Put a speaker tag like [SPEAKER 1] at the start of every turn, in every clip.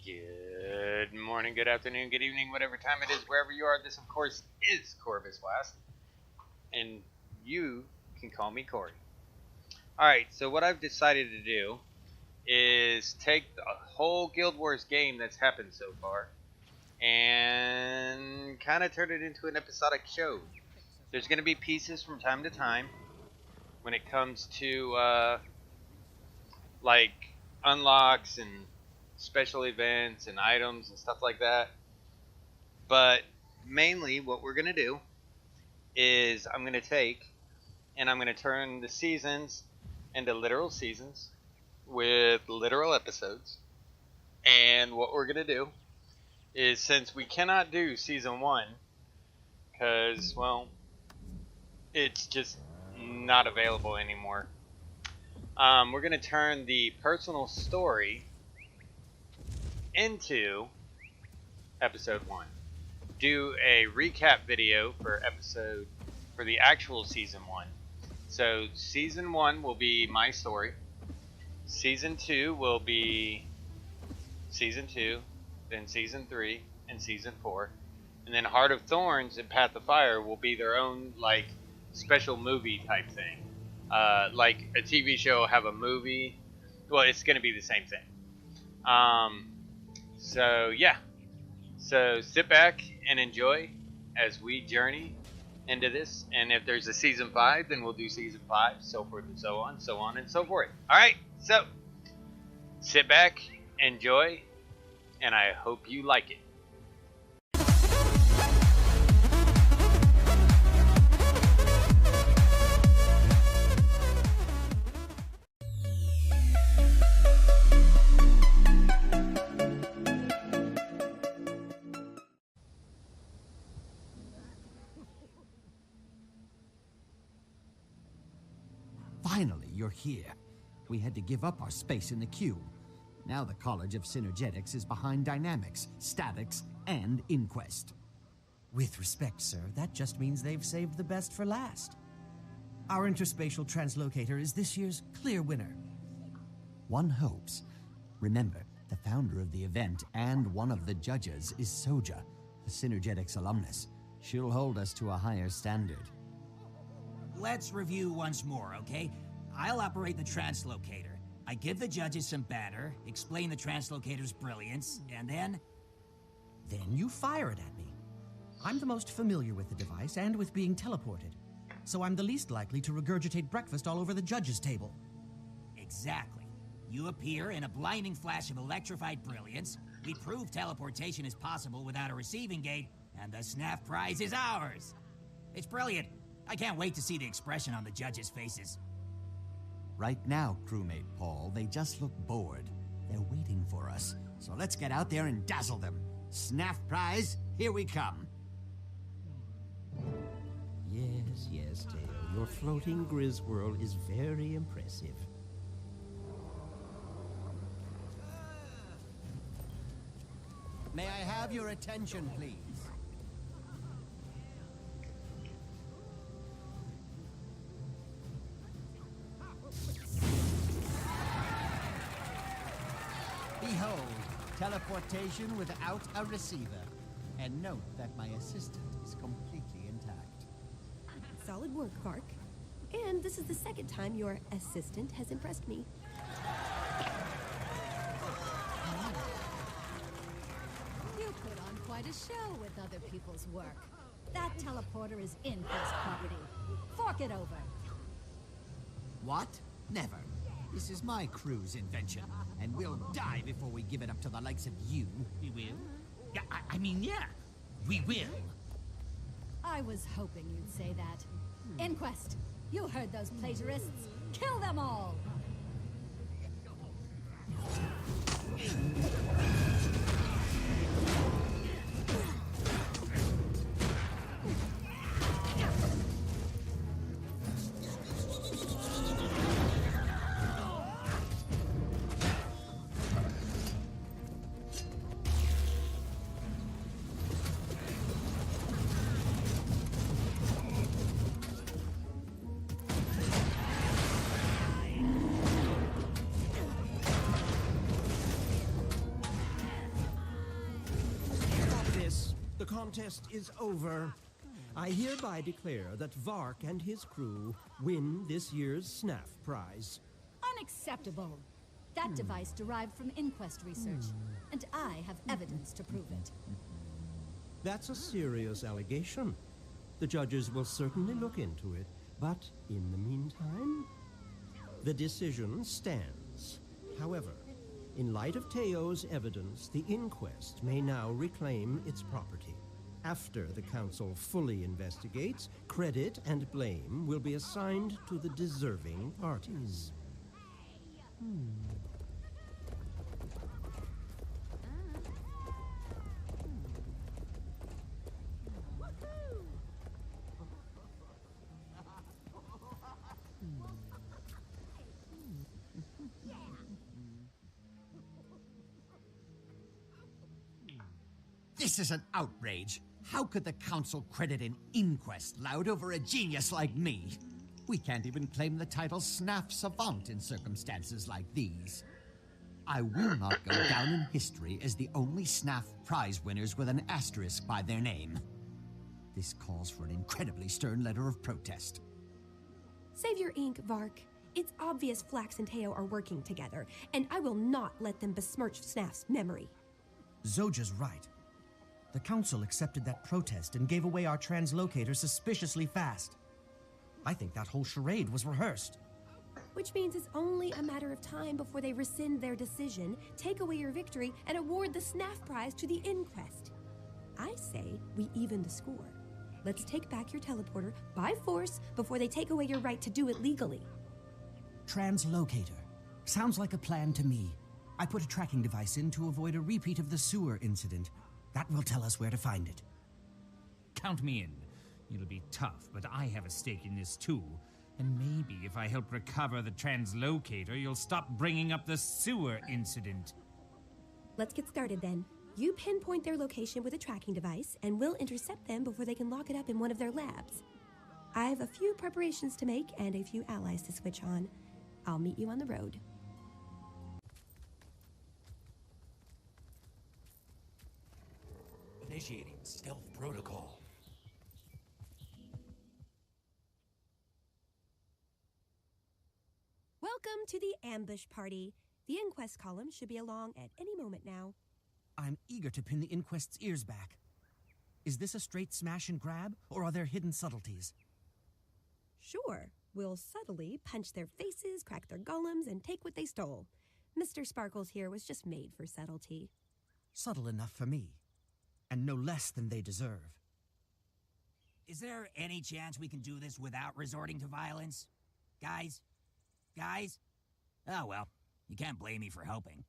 [SPEAKER 1] Good morning, good afternoon, good evening, whatever time it is, wherever you are. This, of course, is Corvus West, and you can call me Corey. Alright, so what I've decided to do is take the whole Guild Wars game that's happened so far and kind of turn it into an episodic show. There's going to be pieces from time to time when it comes to, like, unlocks and special events and items and stuff like that. But mainly what we're going to do is I'm going to take and I'm going to turn the seasons into literal seasons with literal episodes. And what we're going to do is, since we cannot do season 1 because, well, it's just not available anymore, we're going to turn the personal story into episode 1. Do a recap video for the actual season 1. So season 1 will be my story. Season 2 will be season 2, then season 3 and season 4. And then Heart of Thorns and Path of Fire will be their own, like, special movie type thing. Like a TV show will have a movie. Well, it's going to be the same thing. So yeah, so sit back and enjoy as we journey into this, and if there's a season 5, then we'll do season 5, so forth and so on and so forth. Alright, so sit back, enjoy, and I hope you like it.
[SPEAKER 2] Finally, you're here. We had to give up our space in the queue. Now the College of Synergetics is behind Dynamics, Statics, and Inquest.
[SPEAKER 3] With respect, sir, that just means they've saved the best for last. Our interspatial translocator is this year's clear winner.
[SPEAKER 2] One hopes. Remember, the founder of the event and one of the judges is Soja, a Synergetics alumnus. She'll hold us to a higher standard.
[SPEAKER 4] Let's review once more, okay? I'll operate the translocator. I give the judges some banter, explain the translocator's brilliance, and then...
[SPEAKER 3] Then you fire it at me. I'm the most familiar with the device and with being teleported, so I'm the least likely to regurgitate breakfast all over the judges' table.
[SPEAKER 4] Exactly. You appear in a blinding flash of electrified brilliance, we prove teleportation is possible without a receiving gate, and the SNAF prize is ours! It's brilliant! I can't wait to see the expression on the judges' faces.
[SPEAKER 2] Right now, crewmate Paul, they just look bored. They're waiting for us, so let's get out there and dazzle them. SNAF prize, here we come.
[SPEAKER 5] Yes, Tail. Your floating Griswirl is very impressive.
[SPEAKER 2] May I have your attention, please? Behold, teleportation without a receiver. And note that my assistant is completely intact.
[SPEAKER 6] Solid work, Park. And this is the second time your assistant has impressed me.
[SPEAKER 7] You put on quite a show with other people's work. That teleporter is Inquest property. Fork it over.
[SPEAKER 2] What? Never. This is my crew's invention, and we'll die before we give it up to the likes of you.
[SPEAKER 4] We will? Yeah, yeah, we will.
[SPEAKER 7] I was hoping you'd say that. Inquest, you heard those plagiarists. Kill them all!
[SPEAKER 5] contest is over. I hereby declare that Vark and his crew win this year's SNAF prize.
[SPEAKER 7] Unacceptable. That device derived from inquest research, and I have evidence to prove it.
[SPEAKER 5] That's a serious allegation. The judges will certainly look into it, but in the meantime, the decision stands. However, in light of Teo's evidence, the inquest may now reclaim its property. After the council fully investigates, credit and blame will be assigned to the deserving parties.
[SPEAKER 2] This is an outrage. How could the council credit an inquest loud over a genius like me? We can't even claim the title SNAF Savant in circumstances like these. I will not go down in history as the only SNAF prize winners with an asterisk by their name. This calls for an incredibly stern letter of protest.
[SPEAKER 6] Save your ink, Vark. It's obvious Flax and Teo are working together, and I will not let them besmirch Snaf's memory.
[SPEAKER 3] Zoja's right. The council accepted that protest and gave away our translocator suspiciously fast. I think that whole charade was rehearsed.
[SPEAKER 6] Which means it's only a matter of time before they rescind their decision, take away your victory, and award the SNAF prize to the inquest. I say we even the score. Let's take back your teleporter by force before they take away your right to do it legally.
[SPEAKER 3] Translocator. Sounds like a plan to me. I put a tracking device in to avoid a repeat of the sewer incident. That will tell us where to find it.
[SPEAKER 8] Count me in. It'll be tough, but I have a stake in this too. And maybe if I help recover the translocator, you'll stop bringing up the sewer incident.
[SPEAKER 6] Let's get started then. You pinpoint their location with a tracking device, and we'll intercept them before they can lock it up in one of their labs. I have a few preparations to make and a few allies to switch on. I'll meet you on the road.
[SPEAKER 9] Initiating stealth protocol.
[SPEAKER 6] Welcome to the ambush party. The inquest column should be along at any moment now.
[SPEAKER 3] I'm eager to pin the inquest's ears back. Is this a straight smash and grab, or are there hidden subtleties?
[SPEAKER 6] Sure, we'll subtly punch their faces, crack their golems, and take what they stole. Mr. Sparkles here was just made for subtlety.
[SPEAKER 3] Subtle enough for me, and no less than they deserve.
[SPEAKER 4] Is there any chance we can do this without resorting to violence? Guys? Guys? Oh well, you can't blame me for helping.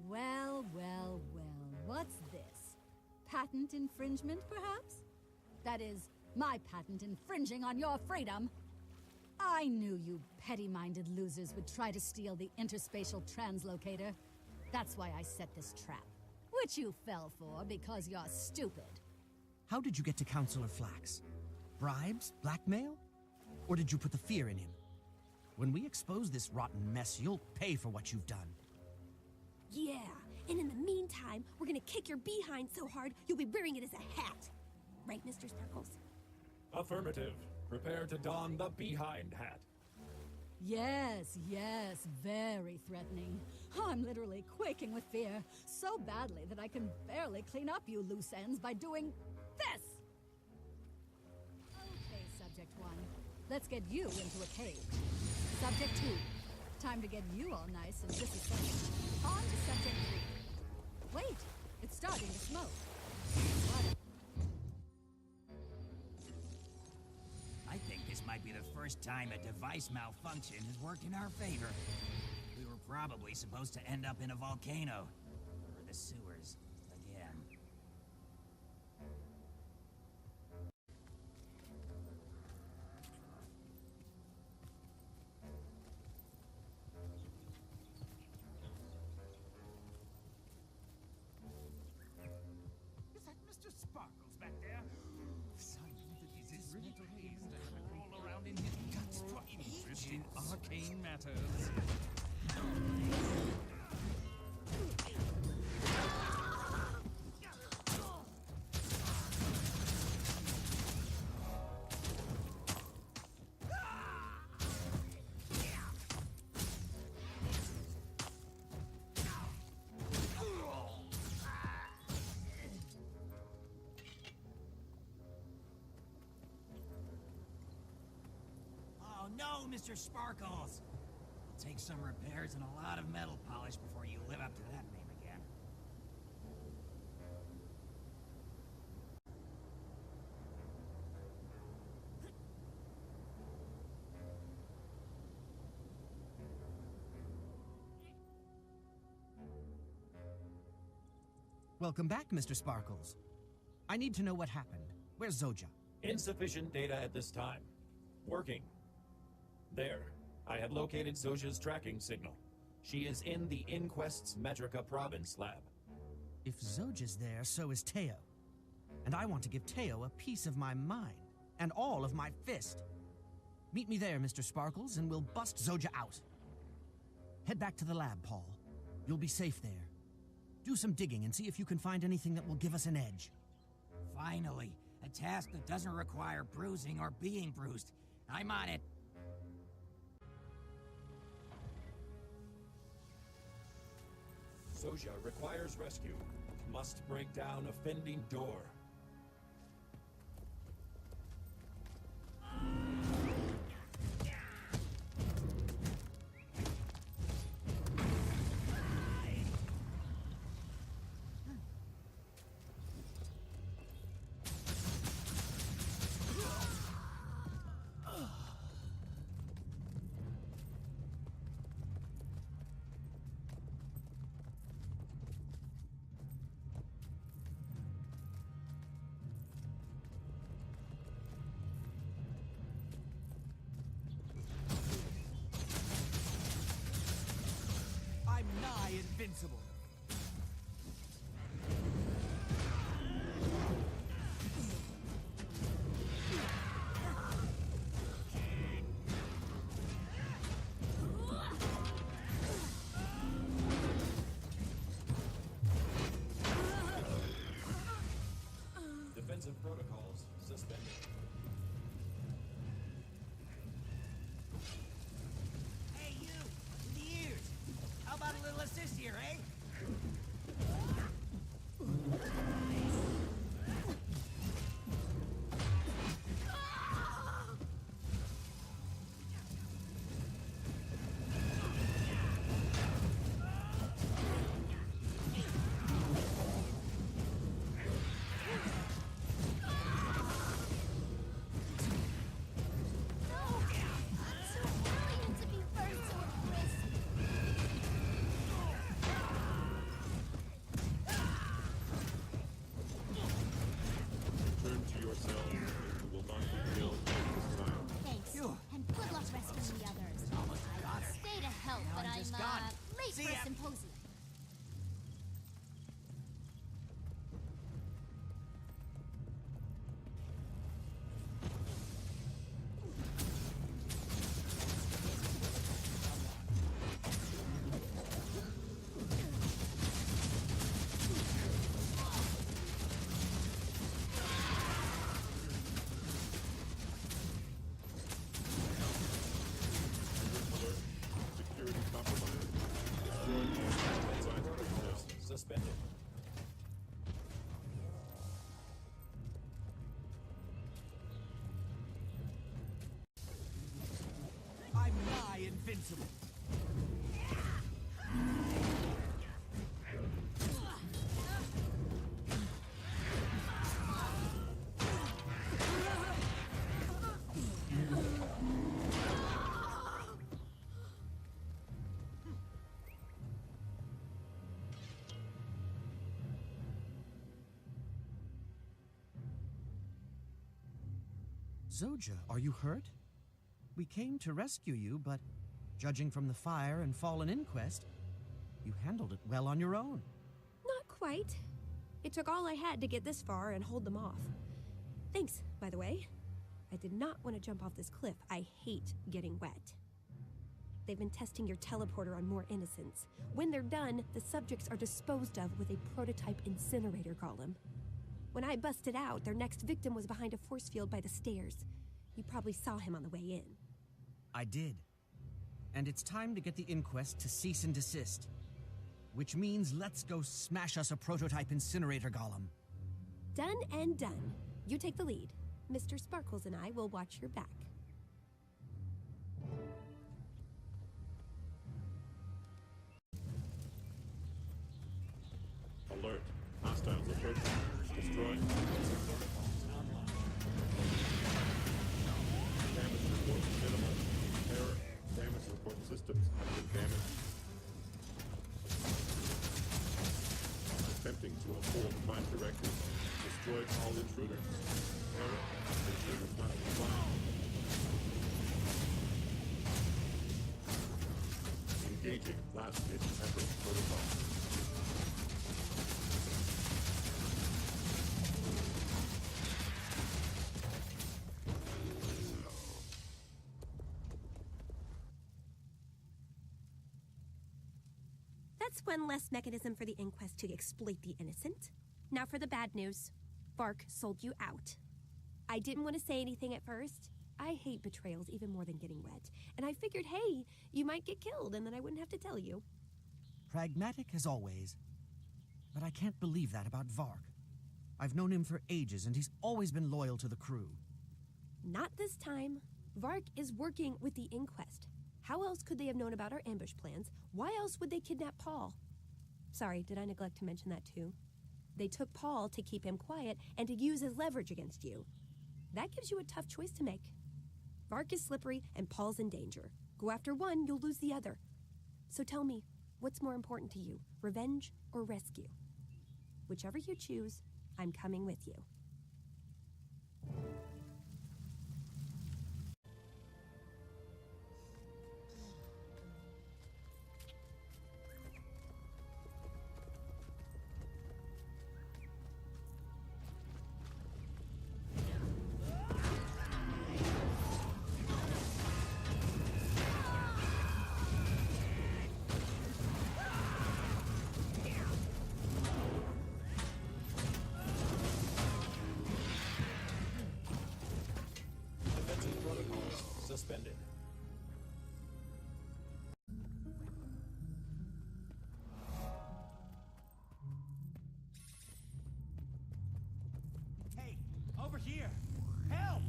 [SPEAKER 7] Well, well, well, what's this? Patent infringement, perhaps? That is, my patent infringing on your freedom. I knew you petty-minded losers would try to steal the interspatial translocator. That's why I set this trap, which you fell for because you're stupid.
[SPEAKER 3] How did you get to Counselor Flax? Bribes? Blackmail? Or did you put the fear in him? When we expose this rotten mess, you'll pay for what you've done.
[SPEAKER 6] Yeah, and in the meantime, we're gonna kick your behind so hard you'll be wearing it as a hat. Right, Mr. Sparkles?
[SPEAKER 9] Affirmative. Prepare to don the behind hat.
[SPEAKER 7] Yes, yes, very threatening. I'm literally quaking with fear, so badly that I can barely clean up you loose ends by doing this! Okay, Subject 1. Let's get you into a cage. Subject 2. Time to get you all nice and disassembled. On to Subject 3. Wait, it's starting to smoke. What?
[SPEAKER 4] I think this might be the first time a device malfunction has worked in our favor. We were probably supposed to end up in a volcano. Or the sewers. Again.
[SPEAKER 8] Is that Mr. Sparkles back there? Son, it is really pleased to have it roll around in his guts for interest in arcane matters.
[SPEAKER 4] Oh no, Mr. Sparkles! It'll take some repairs and a lot of metal polish before you live up to that name again.
[SPEAKER 3] Welcome back, Mr. Sparkles. I need to know what happened. Where's Zoja?
[SPEAKER 9] Insufficient data at this time. Working. There. I have located Zoja's tracking signal. She is in the Inquest's Metrica province lab.
[SPEAKER 3] If Zoja's there, so is Teo. And I want to give Teo a piece of my mind, and all of my fist. Meet me there, Mr. Sparkles, and we'll bust Zoja out. Head back to the lab, Paul. You'll be safe there. Do some digging and see if you can find anything that will give us an edge.
[SPEAKER 4] Finally, a task that doesn't require bruising or being bruised. I'm on it.
[SPEAKER 9] Zoja requires rescue. Must break down offending door.
[SPEAKER 2] I'm nigh invincible.
[SPEAKER 9] Defensive protocols suspended.
[SPEAKER 4] Hey, you! To the ears! How about a little assist here, eh?
[SPEAKER 3] invincible. Zoja, are you hurt? We came to rescue you, but judging from the fire and fallen inquest, you handled it well on your own.
[SPEAKER 6] Not quite. It took all I had to get this far and hold them off. Thanks, by the way. I did not want to jump off this cliff. I hate getting wet. They've been testing your teleporter on more innocents. When they're done, the subjects are disposed of with a prototype incinerator golem. When I busted out, their next victim was behind a force field by the stairs. You probably saw him on the way in.
[SPEAKER 3] I did. And it's time to get the inquest to cease and desist. Which means let's go smash us a prototype incinerator golem.
[SPEAKER 6] Done and done. You take the lead. Mr. Sparkles and I will watch your back.
[SPEAKER 9] Alert. Hostiles approaching. Destroy. Damage report minimal. Error. Damage report systems have been damaged. Attempting to uphold prime directive. Destroyed all intruders. Error. Intruders not complying. Engaging last ditch effort protocol.
[SPEAKER 6] That's one less mechanism for the inquest to exploit the innocent. Now for the bad news. Vark sold you out. I didn't want to say anything at first. I hate betrayals even more than getting wet. And I figured, hey, you might get killed and then I wouldn't have to tell you.
[SPEAKER 3] Pragmatic as always. But I can't believe that about Vark. I've known him for ages and he's always been loyal to the crew.
[SPEAKER 6] Not this time. Vark is working with the inquest. How else could they have known about our ambush plans? Why else would they kidnap Paul? Sorry, did I neglect to mention that too? They took Paul to keep him quiet and to use as leverage against you. That gives you a tough choice to make. Vark is slippery and Paul's in danger. Go after one, you'll lose the other. So tell me, what's more important to you, revenge or rescue? Whichever you choose, I'm coming with you.
[SPEAKER 9] Defensive protocols suspended.
[SPEAKER 3] Hey, over here! Help!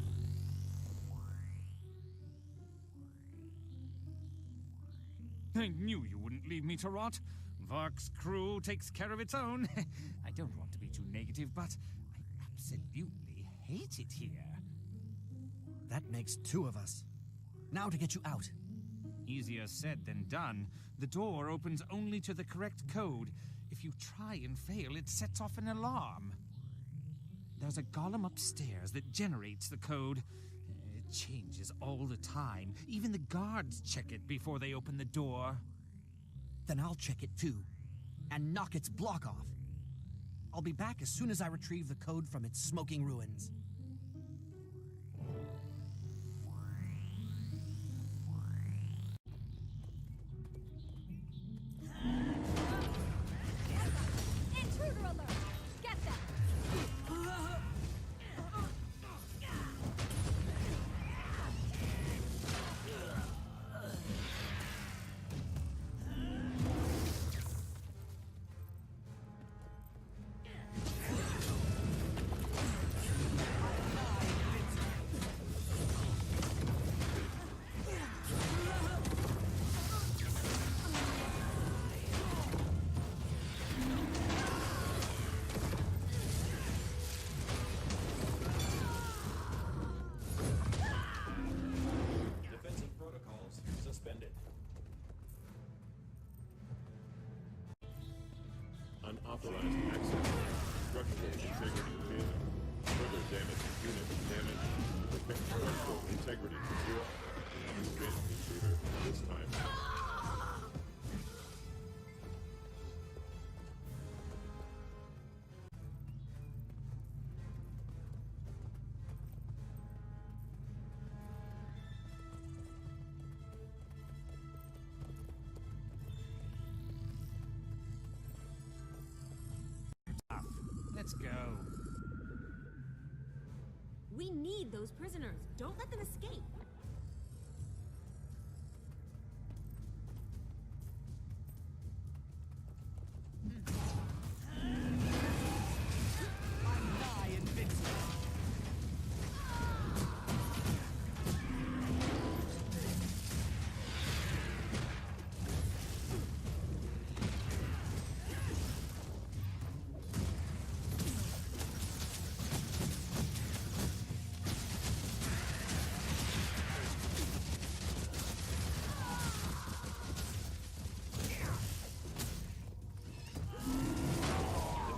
[SPEAKER 8] I knew you wouldn't leave me to rot. Vark's crew takes care of its own. I don't want to be too negative, but I absolutely hate it here.
[SPEAKER 3] That makes two of us. Now to get you out.
[SPEAKER 8] Easier said than done. The door opens only to the correct code. If you try and fail, it sets off an alarm. There's a golem upstairs that generates the code. It changes all the time. Even the guards check it before they open the door.
[SPEAKER 3] Then I'll check it too. And knock its block off. I'll be back as soon as I retrieve the code from its smoking ruins.
[SPEAKER 7] Intruder alert! Get them!
[SPEAKER 10] unauthorized access, structural integrity failing, further damage to unit damage, protect structural integrity to 0. You win, intruder, this time.
[SPEAKER 8] Let's go.
[SPEAKER 11] We need those prisoners. Don't let them escape.
[SPEAKER 3] I'm nigh invincible.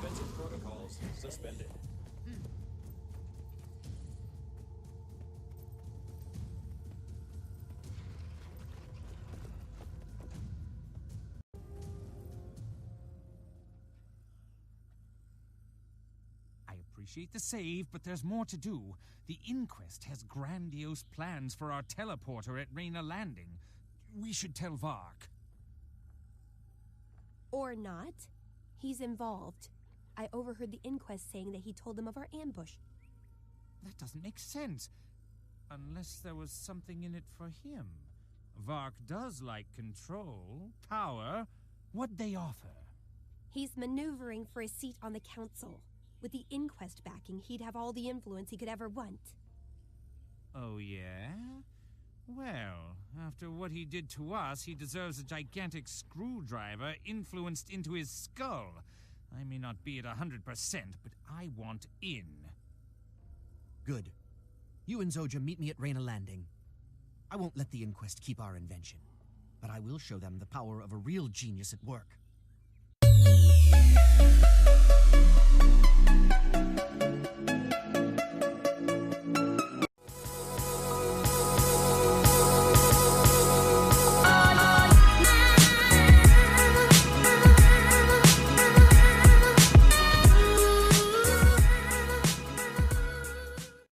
[SPEAKER 9] Defensive protocols suspended.
[SPEAKER 8] I appreciate the save, but there's more to do. The Inquest has grandiose plans for our teleporter at Reyna Landing. We should tell Vark.
[SPEAKER 6] Or not. He's involved. I overheard the inquest saying that he told them of our ambush.
[SPEAKER 8] That doesn't make sense. Unless there was something in it for him. Vark does like control, power. What'd they offer?
[SPEAKER 6] He's maneuvering for a seat on the council. With the inquest backing, he'd have all the influence he could ever want.
[SPEAKER 8] Oh, yeah? Well, after what he did to us, he deserves a gigantic screwdriver influenced into his skull. I may not be at 100%, but I want in.
[SPEAKER 3] Good. You and Zoja meet me at Reyna Landing. I won't let the inquest keep our invention, but I will show them the power of a real genius at work.